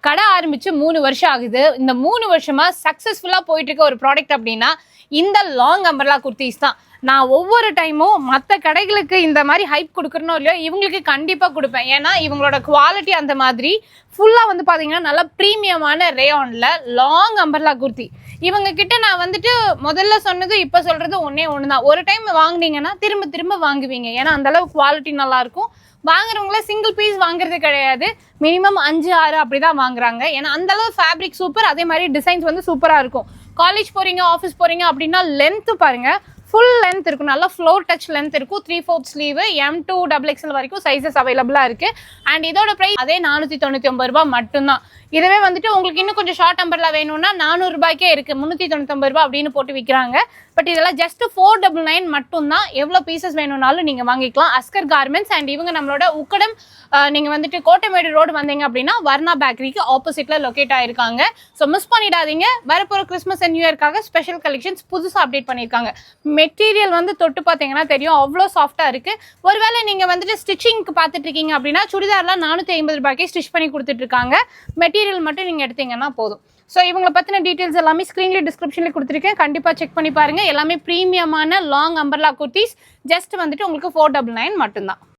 கடை ஆரம்பிச்சு 3 வருஷம் ஆகுது. இந்த 3 வருஷமா சக்சஸ்ஃபுல்லா போயிட்டு இருக்க ஒரு ப்ராடக்ட் அப்படின்னா இந்த லாங் அம்பர்லா குர்த்திஸ் தான். நான் ஒவ்வொரு டைமும் மற்ற கடைகளுக்கு இந்த மாதிரி ஹைப் கொடுக்குறனோ இல்லையோ இவங்களுக்கு கண்டிப்பாக கொடுப்பேன். ஏன்னா இவங்களோட குவாலிட்டி அந்த மாதிரி ஃபுல்லாக வந்து பார்த்தீங்கன்னா நல்லா ப்ரீமியமான ரேயானில் லாங் அம்பர்லா குர்த்தி. இவங்க கிட்ட நான் வந்துட்டு முதல்ல சொன்னது இப்போ சொல்கிறது ஒன்று தான். ஒரு டைம் வாங்கினீங்கன்னா திரும்ப திரும்ப வாங்குவீங்க. ஏன்னா அந்தளவு குவாலிட்டி நல்லாயிருக்கும். வாங்குறவங்கள சிங்கிள் பீஸ் வாங்குறது கிடையாது, மினிமம் 5 6 அப்படி தான் வாங்குறாங்க. ஏன்னா அந்தளவு ஃபேப்ரிக் சூப்பர், அதே மாதிரி டிசைன்ஸ் வந்து சூப்பராக இருக்கும். காலேஜ் போகிறீங்க, ஆஃபீஸ் போகிறீங்க அப்படின்னா லென்த்து பாருங்கள், ஃபுல் லென்த் இருக்கும், நல்லா ஃப்ளோர் டச் லென்த் இருக்கும். 3/4 ஸ்லீவ், M2 XXL வரைக்கும் சைஸஸ் அவைலபிளாக இருக்குது. அண்ட் இதோட ப்ரைஸ் அதே 499 ரூபா மட்டும்தான். இதுவே வந்துட்டு உங்களுக்கு இன்னும் கொஞ்சம் ஷார்ட் நம்பரில் வேணும்னா 400 ரூபாய்க்கே இருக்குது, 399 ரூபா அப்படின்னு போட்டு விற்கிறாங்க. பட் இதெல்லாம் ஜஸ்ட் 499 மட்டும்தான். எவ்வளோ பீசஸ் வேணும்னாலும் நீங்கள் வாங்கிக்கலாம். அஸ்கர் கார்மெண்ட்ஸ். அண்ட் இவங்க நம்மளோட உக்கடம் நீங்கள் வந்துட்டு கோட்டைமேடு ரோடு வந்தீங்க அப்படின்னா வர்ணா பேக்கரிக்கு ஆப்போசிட்டில் லொக்கேட் ஆகிருக்காங்க. ஸோ மிஸ் பண்ணிடாதீங்க. வரப்போகிற கிறிஸ்மஸ் அண்ட் நியூ இயர்க்காக ஸ்பெஷல் கலெக்ஷன்ஸ் புதுசாக அப்டேட் பண்ணியிருக்காங்க. மெட்டீரியல் வந்து தொட்டு பார்த்தீங்கன்னா தெரியும், அவ்வளோ சாஃப்டாக இருக்குது. ஒருவேளை நீங்கள் வந்துட்டு ஸ்டிச்சிங்க்கு பார்த்துட்டு இருக்கீங்க அப்படின்னா சுடிதார்லாம் 450 ரூபாய்க்கே ஸ்டிச் பண்ணி கொடுத்துட்ருக்காங்க. மெட்டீரியல் மட்டும் நீங்கள் எடுத்தீங்கன்னா போதும். ஸோ இவங்களை பற்றின டீட்டெயில்ஸ் எல்லாமே ஸ்க்ரீன்லேயே டிஸ்கிரிப்ஷனில் கொடுத்துருக்கேன். கண்டிப்பாக செக் பண்ணி பாருங்கள். எல்லாமே ப்ரீமியமான லாங் அம்பர்லா குர்த்திஸ். ஜஸ்ட் வந்துட்டு உங்களுக்கு 499 மட்டும்தான்.